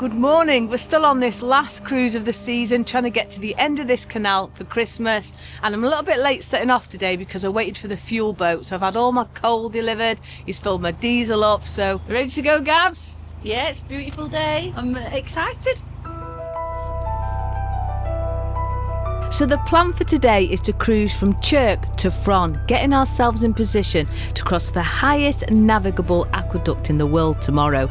Good morning. We're still on this last cruise of the season, trying to get to the end of this canal for Christmas, and I'm a little bit late setting off today because I waited for the fuel boat. So I've had all my coal delivered, he's filled my diesel up, so ready to go, Gabs? Yeah, it's a beautiful day. I'm excited. So the plan for today is to cruise from Chirk to Fron, getting ourselves in position to cross the highest navigable aqueduct in the world tomorrow.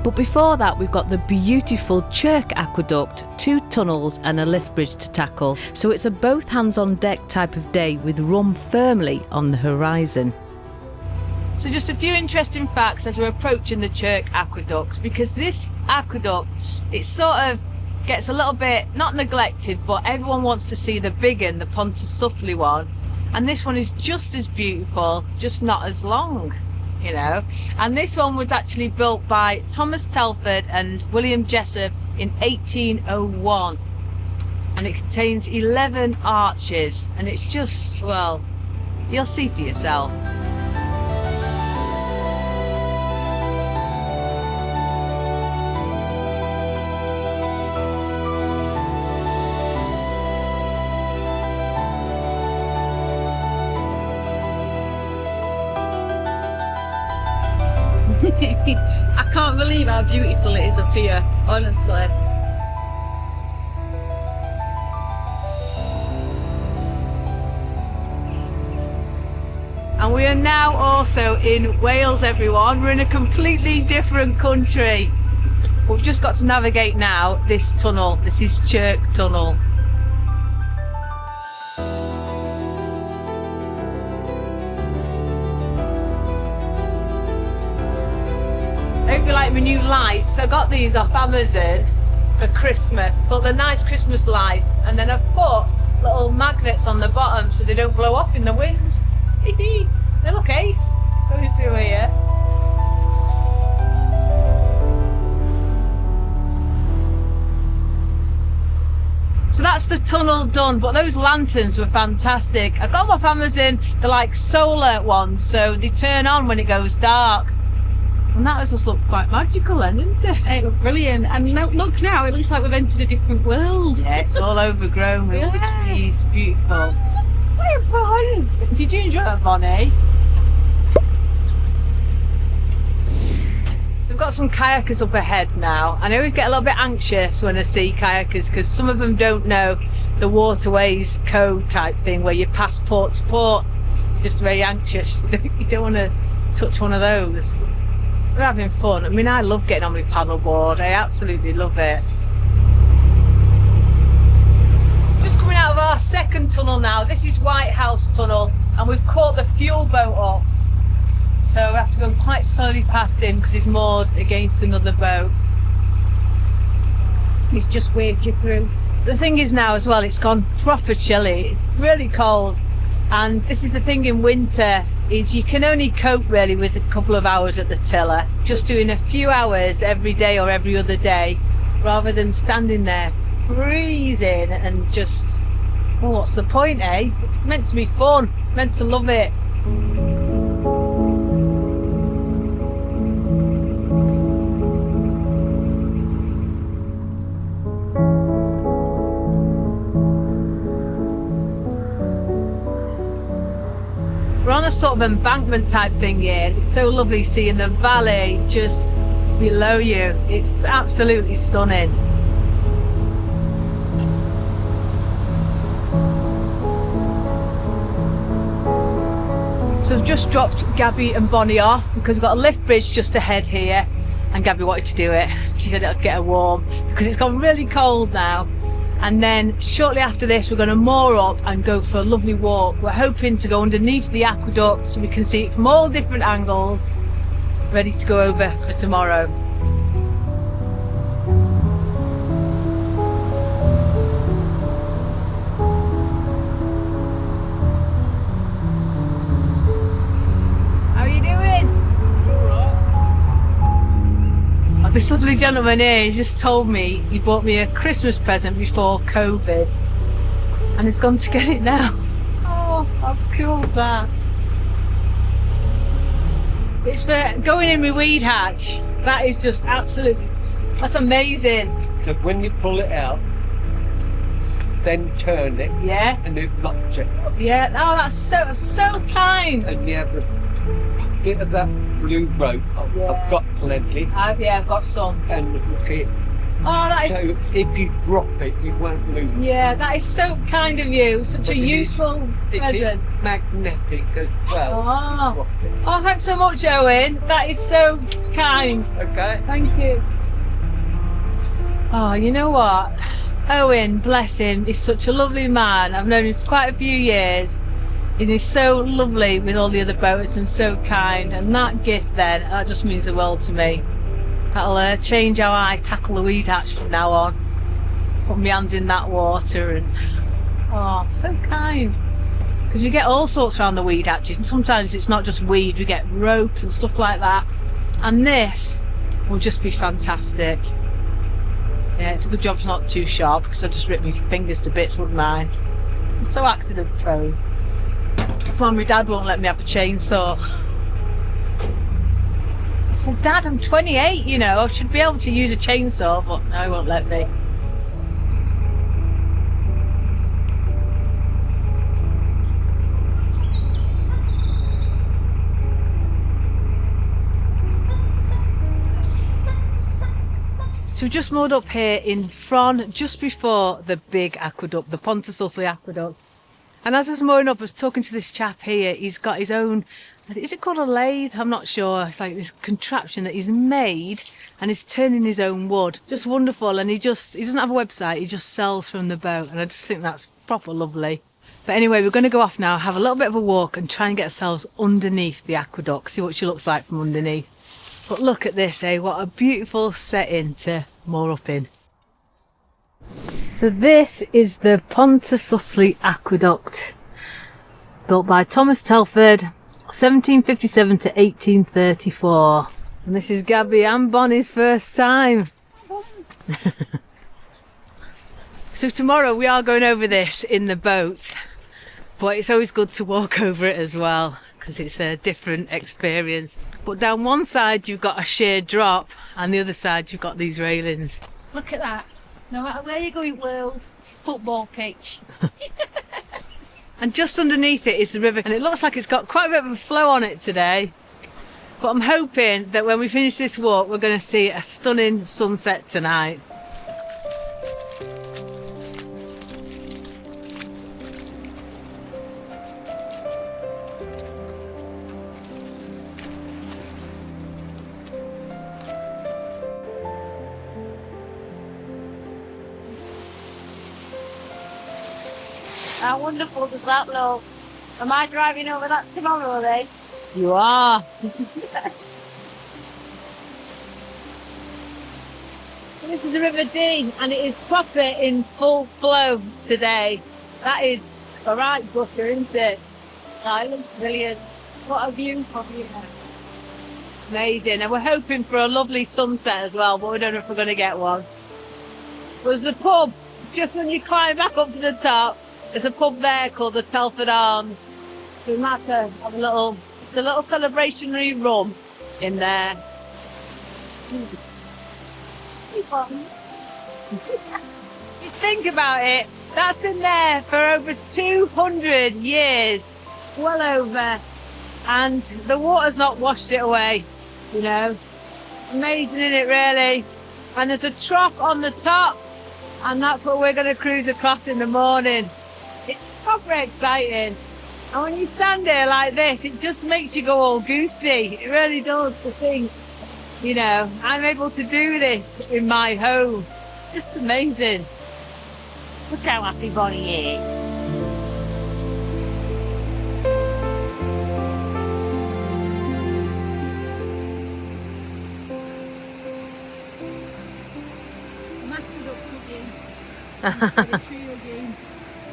But before that, we've got the beautiful Chirk Aqueduct, 2 tunnels and a lift bridge to tackle. So it's a both hands on deck type of day with rum firmly on the horizon. So just a few interesting facts as we're approaching the Chirk Aqueduct, because this aqueduct, it sort of gets a little bit, not neglected, but everyone wants to see the big one, the Pontcysyllte one. And this one is just as beautiful, just not as long. You know, and this one was actually built by Thomas Telford and William Jessup in 1801, and it contains 11 arches, and it's just, well, you'll see for yourself. I can't believe how beautiful it is up here, honestly. And we are now also in Wales, everyone. We're in a completely different country. We've just got to navigate now this tunnel. This is Chirk Tunnel. I hope you like my new lights. I got these off Amazon for Christmas. I thought they're nice Christmas lights, and then I've put little magnets on the bottom so they don't blow off in the wind. Little case going through here. So that's the tunnel done, but those lanterns were fantastic. I got them off Amazon. They're like solar ones, so they turn on when it goes dark. And that just looked quite magical then, didn't it? It looked brilliant. And look now, it looks like we've entered a different world. Yeah, it's all overgrown with trees. Beautiful. Hey, Bonnie. Did you enjoy it, Bonnie? So we've got some kayakers up ahead now. And I always get a little bit anxious when I see kayakers because some of them don't know the waterways code type thing where you pass port to port. You're just very anxious. You don't want to touch one of those. We're having fun. I mean, I love getting on my paddleboard. I absolutely love it. Just coming out of our second tunnel now. This is White House Tunnel, and we've caught the fuel boat up. So we have to go quite slowly past him because he's moored against another boat. He's just waved you through. The thing is now as well, it's gone proper chilly. It's really cold. And this is the thing in winter, is you can only cope really with a couple of hours at the tiller. Just doing a few hours every day or every other day, rather than standing there freezing and just, well, what's the point, eh? It's meant to be fun, meant to love it. We're on a sort of embankment type thing here. It's so lovely seeing the valley just below you. It's absolutely stunning. So I've just dropped Gabby and Bonnie off because we've got a lift bridge just ahead here, and Gabby wanted to do it. She said it'll get her warm because it's gone really cold now. And then shortly after this, we're going to moor up and go for a lovely walk. We're hoping to go underneath the aqueduct so we can see it from all different angles, ready to go over for tomorrow. How are you doing? This lovely gentleman here, he just told me he bought me a Christmas present before COVID, and he's gone to get it now. Oh, how cool is that? It's for going in my weed hatch. That is just absolutely That's amazing. So when you pull it out, then turn it, Yeah. and it locks it. Yeah. Oh, that's so kind. And you have a bit of that blue rope. I've got plenty. I've got some. And hook it. Oh, that is. So if you drop it, you won't lose. Yeah, that is so kind of you. Such a useful present. It is magnetic as well. Oh. Drop it. Oh, thanks so much, Owen. That is so kind. Okay. Thank you. Oh, you know what? Owen, bless him, is such a lovely man. I've known him for quite a few years. And he's so lovely with all the other boats and so kind. And that gift then, that just means the world to me. That'll change how I tackle the weed hatch from now on. Put my hands in that water and... Oh, so kind. Because we get all sorts around the weed hatches. And sometimes it's not just weed, we get rope and stuff like that. And this will just be fantastic. Yeah, it's a good job it's not too sharp because I'd just rip my fingers to bits, wouldn't I? I'm so accident prone. That's why my dad won't let me have a chainsaw. I said, Dad, I'm 28, you know, I should be able to use a chainsaw, but no, he won't let me. So we've just moored up here in Fron, just before the big aqueduct, the Pontcysyllte Aqueduct. And as I was mooring up, I was talking to this chap here. He's got his own, is it called a lathe? I'm not sure. It's like this contraption that he's made and he's turning his own wood. Just wonderful. And he doesn't have a website, he just sells from the boat. And I just think that's proper lovely. But anyway, we're going to go off now, have a little bit of a walk and try and get ourselves underneath the aqueduct, see what she looks like from underneath. But look at this, eh? What a beautiful setting to moor up in. So this is the Pontcysyltte Aqueduct, built by Thomas Telford, 1757 to 1834. And this is Gabby and Bonnie's first time. So tomorrow we are going over this in the boat, but it's always good to walk over it as well, because it's a different experience. But down one side you've got a sheer drop, and the other side you've got these railings. Look at that. No matter where you go in world, football pitch. And just underneath it is the river, and it looks like it's got quite a bit of a flow on it today. But I'm hoping that when we finish this walk, we're going to see a stunning sunset tonight. How wonderful does that look? Am I driving over that tomorrow then? You are. This is the River Dee, and it is proper in full flow today. That is a right gutter, isn't it? Oh, it looks brilliant. What a view from here. Amazing. And we're hoping for a lovely sunset as well, but we don't know if we're going to get one. There's a pub just when you climb back up to the top. There's a pub there called the Telford Arms. So we might have a little, just a little celebrationary rum in there. You think about it, that's been there for over 200 years. Well over. And the water's not washed it away, you know. Amazing, isn't it, really? And there's a trough on the top, and that's what we're going to cruise across in the morning. It's proper exciting. And when you stand there like this, it just makes you go all goosey. It really does, to think, you know, I'm able to do this in my home. Just amazing. Look how happy Bonnie is.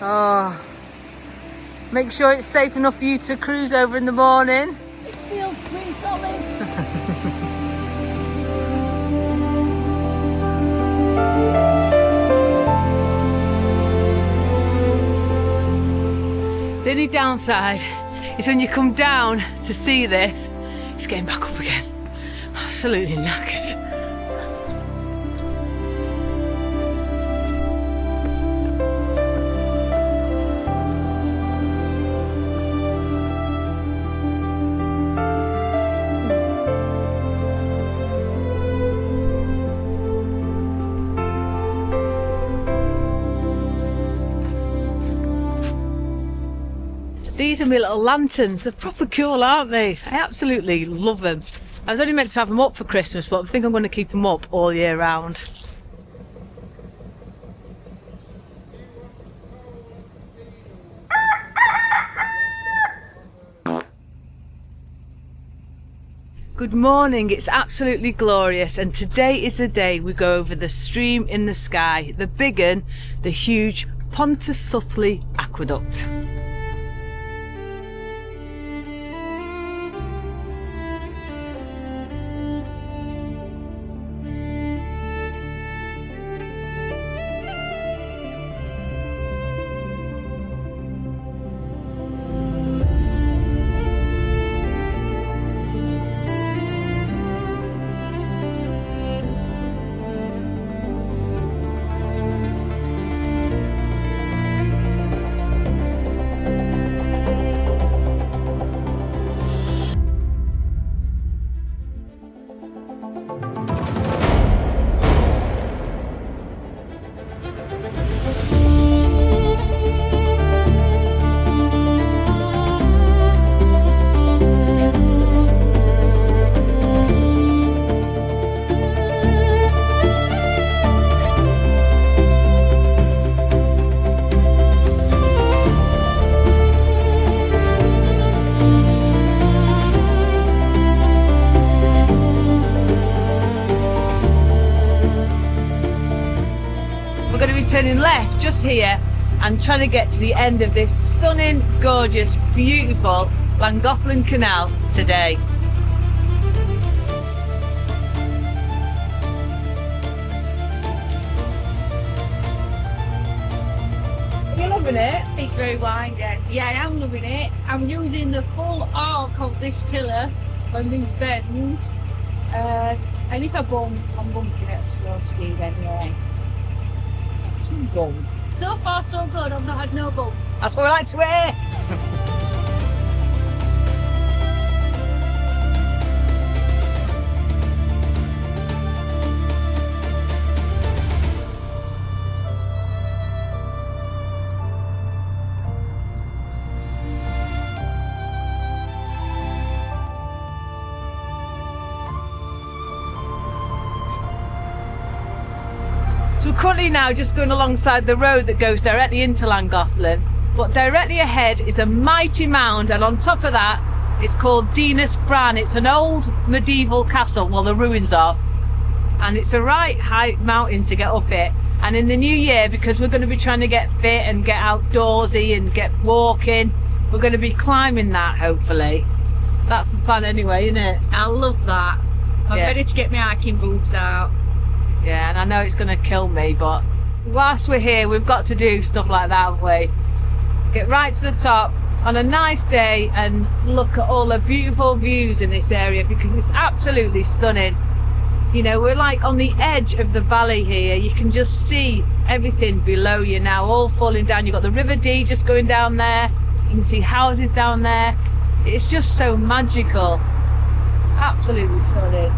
Oh, make sure it's safe enough for you to cruise over in the morning. It feels pretty solid. The only downside is when you come down to see this, it's getting back up again. Absolutely knackered. These are my little lanterns. They're proper cool, aren't they? I absolutely love them. I was only meant to have them up for Christmas, but I think I'm going to keep them up all year round. Good morning, it's absolutely glorious, and today is the day we go over the stream in the sky, the big one, the huge Pontcysyllte Aqueduct. We're going to be turning left just here and trying to get to the end of this stunning, gorgeous, beautiful Llangollen Canal today. Are you loving it? It's very winding. Yeah, I am loving it. I'm using the full arc of this tiller on these bends. And if I bump, I'm bumping at slow speed anyway. So far so good, I've not had no bumps. That's what we like to hear. So we're currently now just going alongside the road that goes directly into Llangollen, but directly ahead is a mighty mound, and on top of that it's called Dinas Bran. It's an old medieval castle, well the ruins are, and it's a right high mountain to get up it. And in the new year, because we're going to be trying to get fit and get outdoorsy and get walking, we're going to be climbing that hopefully. That's the plan anyway, isn't it? I love that. I'm ready to get my hiking boots out. Yeah, and I know it's going to kill me, but whilst we're here, we've got to do stuff like that, haven't we? Get right to the top on a nice day and look at all the beautiful views in this area, because it's absolutely stunning. You know, we're like on the edge of the valley here. You can just see everything below you now, all falling down. You've got the River Dee just going down there. You can see houses down there. It's just so magical. Absolutely stunning.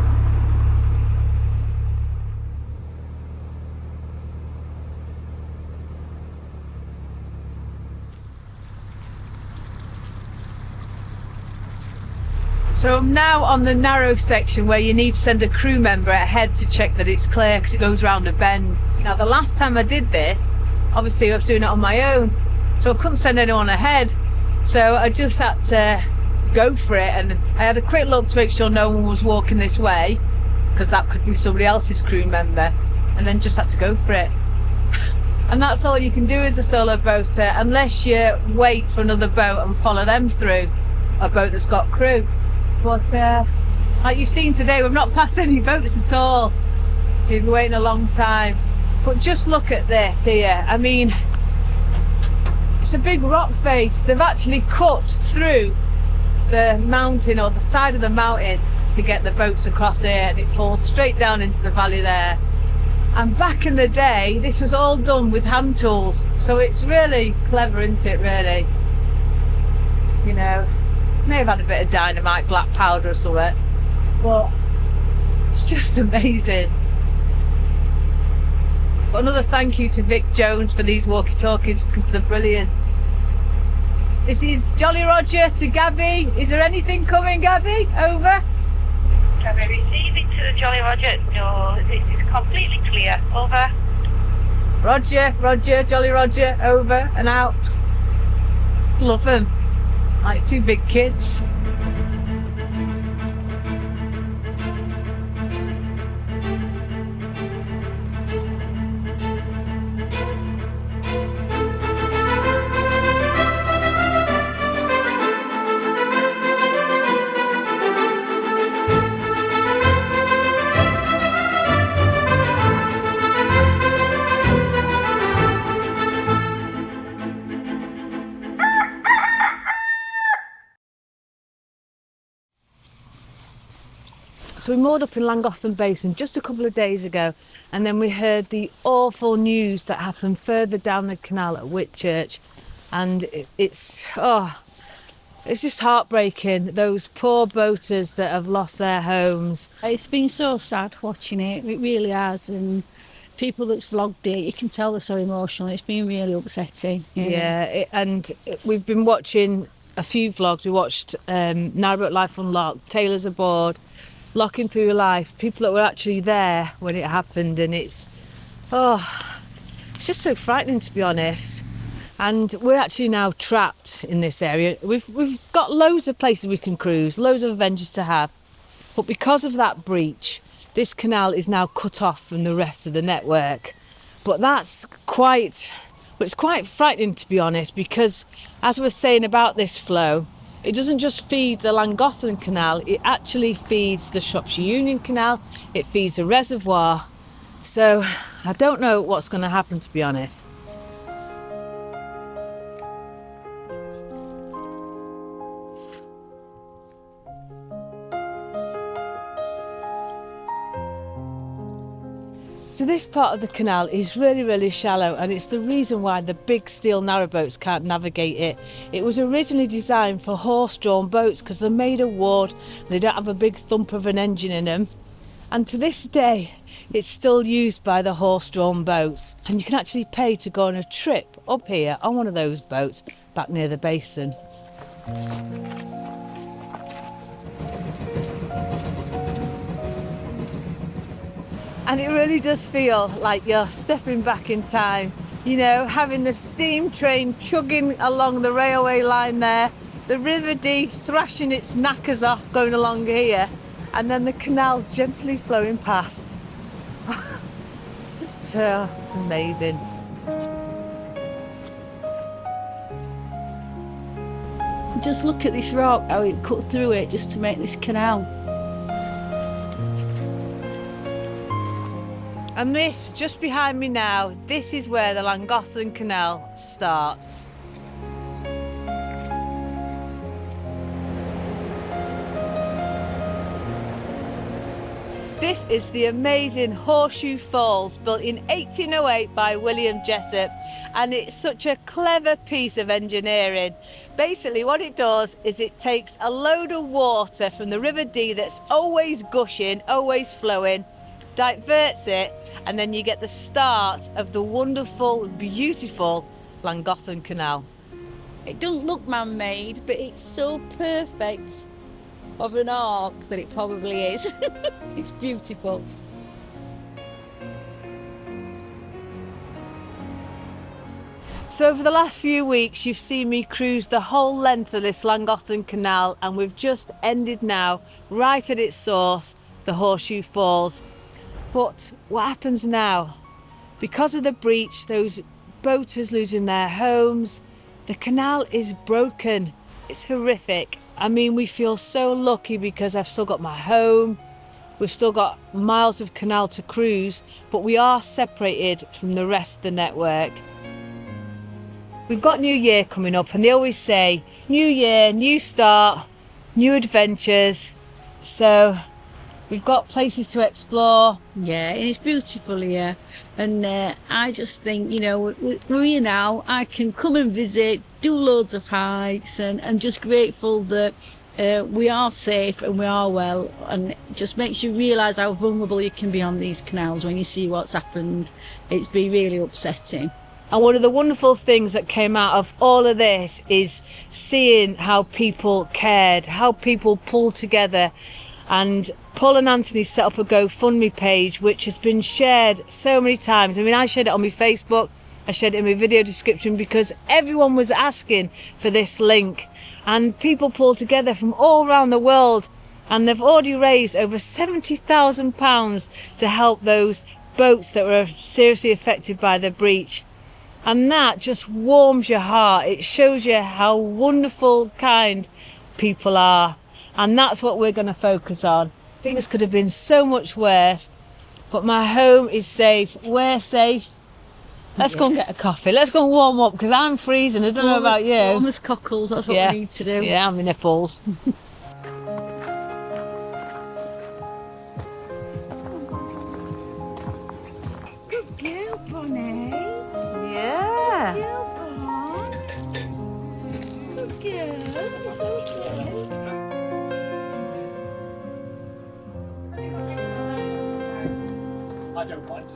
So I'm now on the narrow section where you need to send a crew member ahead to check that it's clear, because it goes round a bend. Now the last time I did this, obviously I was doing it on my own, so I couldn't send anyone ahead. So I just had to go for it, and I had a quick look to make sure no one was walking this way, because that could be somebody else's crew member, and then just had to go for it. And that's all you can do as a solo boater, unless you wait for another boat and follow them through, a boat that's got crew. But like you've seen today, we've not passed any boats at all, so you've been waiting a long time. But just look at this here. I mean, it's a big rock face. They've actually cut through the mountain, or the side of the mountain, to get the boats across here, and it falls straight down into the valley there. And back in the day, this was all done with hand tools, so it's really clever, isn't it, really? You know, may have had a bit of dynamite, black powder or something, but it's just amazing. But another thank you to Vic Jones for these walkie-talkies, because they're brilliant. This is Jolly Roger to Gabby. Is there anything coming, Gabby? Over. Gabby receiving to the Jolly Roger. No, this is completely clear. Over. Roger, Roger, Jolly Roger, over and out. Love them. Like two big kids. So we moored up in Llangollen Basin just a couple of days ago, and then we heard the awful news that happened further down the canal at Whitchurch, and it's just heartbreaking. Those poor boaters that have lost their homes. It's been so sad watching it. It really has, and people that's vlogged it, you can tell they're so emotional. It's been really upsetting. And we've been watching a few vlogs. We watched Narrowboat Life Unlocked, Taylors Aboard, Locking Through Your Life, people that were actually there when it happened, and it's just so frightening, to be honest. And we're actually now trapped in this area. We've got loads of places we can cruise, loads of adventures to have, but because of that breach, this canal is now cut off from the rest of the network. But it's quite frightening, to be honest, because as we're saying about this flow, it doesn't just feed the Llangollen Canal, it actually feeds the Shropshire Union Canal, it feeds a reservoir. So I don't know what's going to happen, to be honest. So this part of the canal is really, really shallow, and it's the reason why the big steel narrowboats can't navigate it. It was originally designed for horse-drawn boats because they're made of wood, they don't have a big thump of an engine in them. And to this day, it's still used by the horse-drawn boats. And you can actually pay to go on a trip up here on one of those boats back near the basin. And it really does feel like you're stepping back in time, you know, having the steam train chugging along the railway line there, the River Dee thrashing its knackers off going along here, and then the canal gently flowing past. It's just it's amazing. Just look at this rock, how it cut through it just to make this canal. And this, just behind me now, this is where the Llangollen Canal starts. This is the amazing Horseshoe Falls, built in 1808 by William Jessup, and it's such a clever piece of engineering. Basically what it does is it takes a load of water from the River Dee that's always gushing, always flowing, diverts it, and then you get the start of the wonderful, beautiful Llangollen Canal. It doesn't look man-made, but it's so perfect of an arc that it probably is. It's beautiful. So over the last few weeks, you've seen me cruise the whole length of this Llangollen Canal, and we've just ended now, right at its source, the Horseshoe Falls. But what happens now? Because of the breach, those boaters losing their homes, the canal is broken. It's horrific. I mean, we feel so lucky because I've still got my home, we've still got miles of canal to cruise, but we are separated from the rest of the network. We've got New Year coming up, and they always say, new year, new start, new adventures. So we've got places to explore. Yeah, and it's beautiful here. And I just think, you know, we're here now. I can come and visit, do loads of hikes, and I'm just grateful that we are safe and we are well. And it just makes you realise how vulnerable you can be on these canals when you see what's happened. It's been really upsetting. And one of the wonderful things that came out of all of this is seeing how people cared, how people pulled together. And Paul and Anthony set up a GoFundMe page, which has been shared so many times. I mean, I shared it on my Facebook, I shared it in my video description, because everyone was asking for this link. And people pulled together from all around the world, and they've already raised over £70,000 to help those boats that were seriously affected by the breach. And that just warms your heart. It shows you how wonderful, kind people are. And that's what we're going to focus on. Things could have been so much worse, but my home is safe. We're safe. Let's go and get a coffee. Let's go and warm up, because I'm freezing. I don't know about you. Warm as cockles, that's what we need to do. Yeah, and my nipples. Good girl, Bonnie. Yeah. Good girl, it's okay. I don't mind.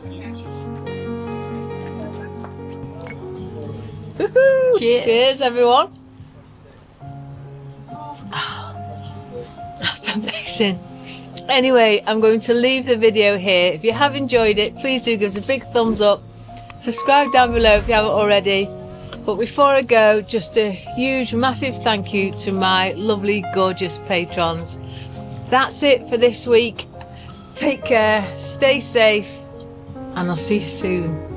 Woohoo! Cheers. Cheers, everyone. That's amazing. Anyway, I'm going to leave the video here. If you have enjoyed it, please do give us a big thumbs up. Subscribe down below if you haven't already. But before I go, just a huge, massive thank you to my lovely, gorgeous patrons. That's it for this week. Take care, stay safe, and I'll see you soon.